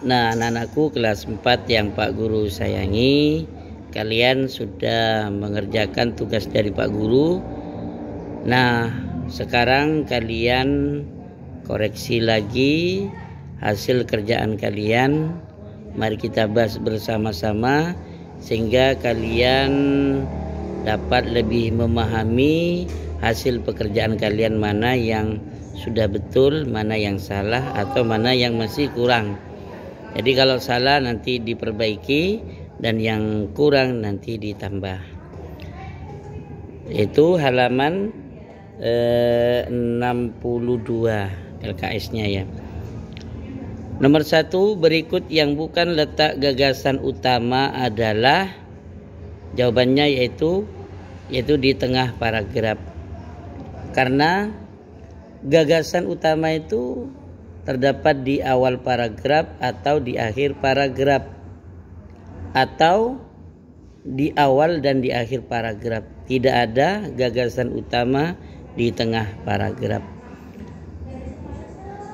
Nah, anak-anakku kelas 4 yang Pak Guru sayangi, kalian sudah mengerjakan tugas dari Pak Guru. Nah, sekarang kalian koreksi lagi hasil kerjaan kalian. Mari kita bahas bersama-sama sehingga kalian dapat lebih memahami hasil pekerjaan kalian, mana yang sudah betul, mana yang salah, atau mana yang masih kurang. Jadi kalau salah nanti diperbaiki dan yang kurang nanti ditambah. Itu halaman 62 LKS-nya ya. Nomor 1, berikut yang bukan letak gagasan utama adalah, jawabannya yaitu di tengah paragraf. Karena gagasan utama itu terdapat di awal paragraf atau di akhir paragraf, atau di awal dan di akhir paragraf. Tidak ada gagasan utama di tengah paragraf.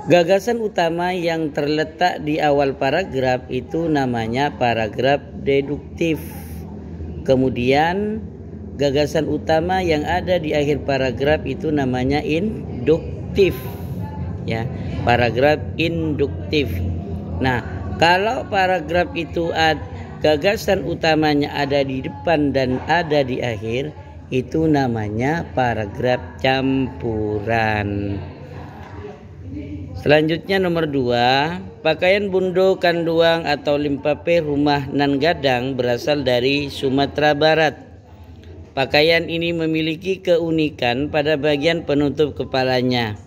Gagasan utama yang terletak di awal paragraf itu namanya paragraf deduktif. Kemudian gagasan utama yang ada di akhir paragraf itu namanya induktif. Ya, paragraf induktif. Nah, kalau paragraf itu gagasan utamanya ada di depan dan ada di akhir, itu namanya paragraf campuran. Selanjutnya nomor 2, pakaian bundo kanduang atau limpape rumah nan gadang berasal dari Sumatera Barat. Pakaian ini memiliki keunikan pada bagian penutup kepalanya.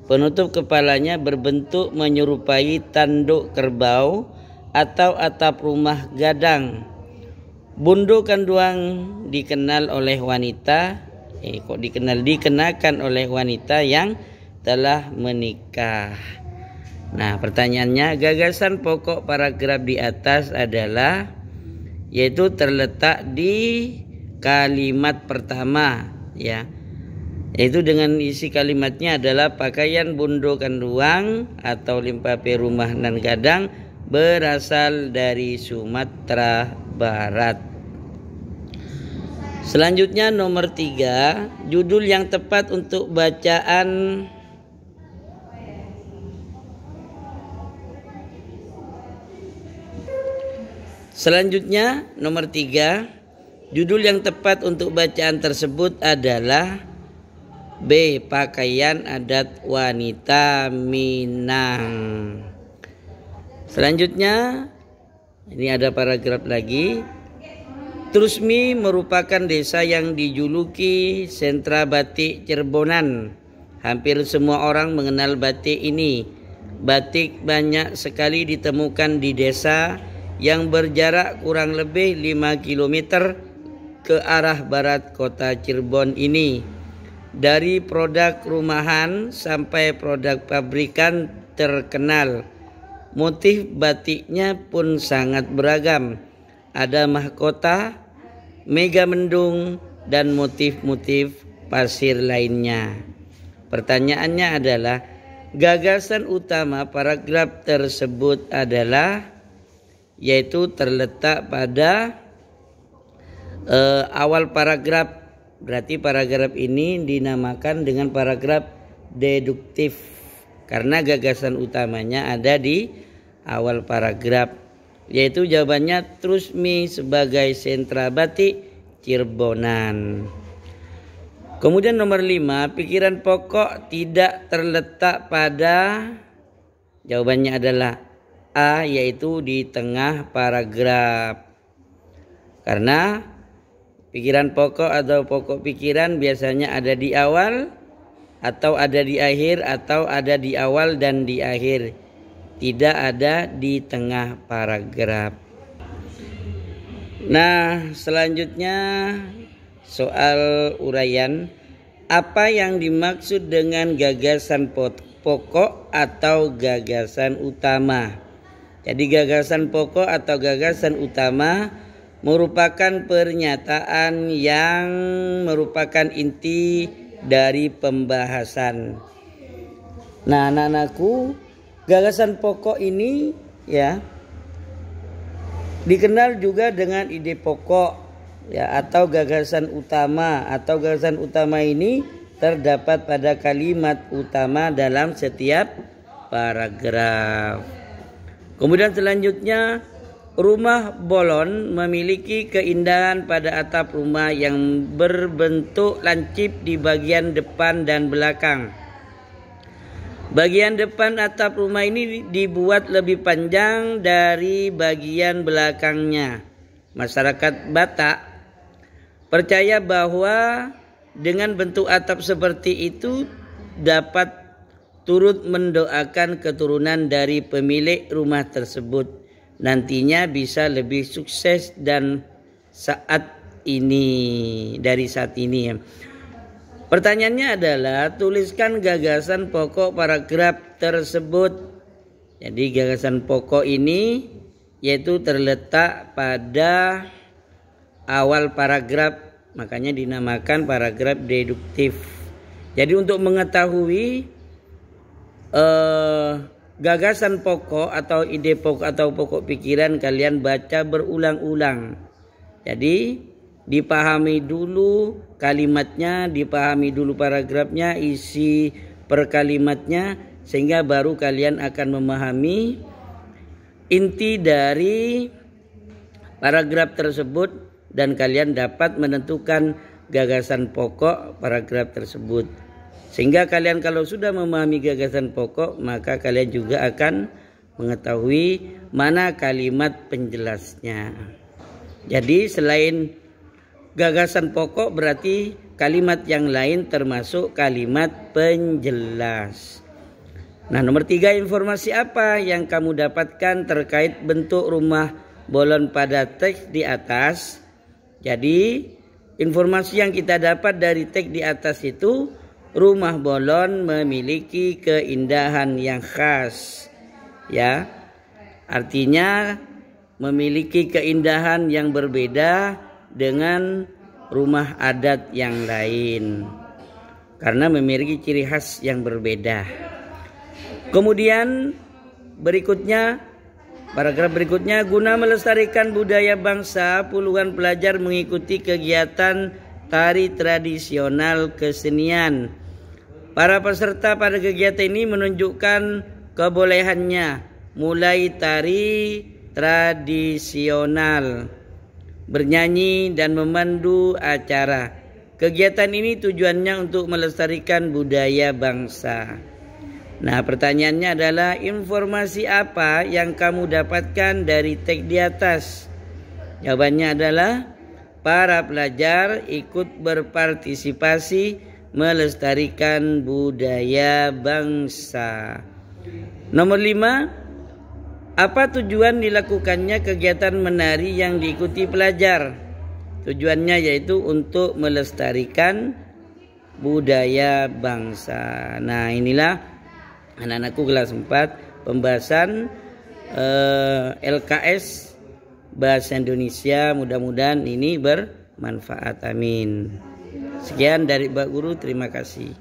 Penutup kepalanya berbentuk menyerupai tanduk kerbau atau atap rumah gadang. Bundo kanduang dikenakan oleh wanita yang telah menikah. Nah, pertanyaannya, gagasan pokok paragraf di atas adalah, yaitu terletak di kalimat pertama ya. Yaitu dengan isi kalimatnya adalah pakaian bundo kanduang atau limpape rumah nan gadang berasal dari Sumatera Barat. Selanjutnya nomor 3, judul yang tepat untuk bacaan judul yang tepat untuk bacaan tersebut adalah B. Pakaian adat wanita Minang. Selanjutnya, ini ada paragraf lagi. Trusmi merupakan desa yang dijuluki sentra batik Cirebonan. Hampir semua orang mengenal batik ini. Batik banyak sekali ditemukan di desa yang berjarak kurang lebih 5 km ke arah barat kota Cirebon ini. Dari produk rumahan sampai produk pabrikan terkenal. Motif batiknya pun sangat beragam. Ada mahkota, mega mendung, dan motif-motif pasir lainnya. Pertanyaannya adalah, gagasan utama paragraf tersebut adalah, yaitu terletak pada awal paragraf. Berarti paragraf ini dinamakan dengan paragraf deduktif karena gagasan utamanya ada di awal paragraf. Yaitu jawabannya Trusmi sebagai sentra batik Cirebonan. Kemudian nomor 5, pikiran pokok tidak terletak pada, jawabannya adalah A, yaitu di tengah paragraf. Karena pikiran pokok atau pokok pikiran biasanya ada di awal atau ada di akhir atau ada di awal dan di akhir. Tidak ada di tengah paragraf. Nah, selanjutnya soal uraian. Apa yang dimaksud dengan gagasan pokok atau gagasan utama? Jadi gagasan pokok atau gagasan utama merupakan pernyataan yang merupakan inti dari pembahasan. Nah, anak-anakku, gagasan pokok ini ya. Dikenal juga dengan ide pokok ya, atau gagasan utama. Atau gagasan utama ini terdapat pada kalimat utama dalam setiap paragraf. Kemudian selanjutnya, rumah bolon memiliki keindahan pada atap rumah yang berbentuk lancip di bagian depan dan belakang. Bagian depan atap rumah ini dibuat lebih panjang dari bagian belakangnya. Masyarakat Batak percaya bahwa dengan bentuk atap seperti itu dapat turut mendoakan keturunan dari pemilik rumah tersebut nantinya bisa lebih sukses dan saat ini. Pertanyaannya adalah tuliskan gagasan pokok paragraf tersebut. Jadi gagasan pokok ini yaitu terletak pada awal paragraf, makanya dinamakan paragraf deduktif. Jadi untuk mengetahui gagasan pokok atau ide pokok atau pokok pikiran, kalian baca berulang-ulang. Jadi dipahami dulu kalimatnya, dipahami dulu paragrafnya, isi per kalimatnya, sehingga baru kalian akan memahami inti dari paragraf tersebut dan kalian dapat menentukan gagasan pokok paragraf tersebut. Sehingga kalian kalau sudah memahami gagasan pokok, maka kalian juga akan mengetahui mana kalimat penjelasnya. Jadi selain gagasan pokok berarti kalimat yang lain termasuk kalimat penjelas. Nah, nomor 3, informasi apa yang kamu dapatkan terkait bentuk rumah bolon pada teks di atas? Jadi informasi yang kita dapat dari teks di atas itu, rumah bolon memiliki keindahan yang khas, ya. Artinya memiliki keindahan yang berbeda dengan rumah adat yang lain karena memiliki ciri khas yang berbeda. Kemudian berikutnya, paragraf berikutnya, guna melestarikan budaya bangsa, puluhan pelajar mengikuti kegiatan tari tradisional kesenian. Para peserta pada kegiatan ini menunjukkan kebolehannya mulai tari tradisional, bernyanyi dan memandu acara. Kegiatan ini tujuannya untuk melestarikan budaya bangsa. Nah, pertanyaannya adalah informasi apa yang kamu dapatkan dari teks di atas? Jawabannya adalah para pelajar ikut berpartisipasi melestarikan budaya bangsa. Nomor 5, apa tujuan dilakukannya kegiatan menari yang diikuti pelajar? Tujuannya yaitu untuk melestarikan budaya bangsa. Nah, inilah anak-anakku kelas 4 pembahasan LKS Bahasa Indonesia. Mudah-mudahan ini bermanfaat. Amin. Sekian dari Pak Guru, terima kasih.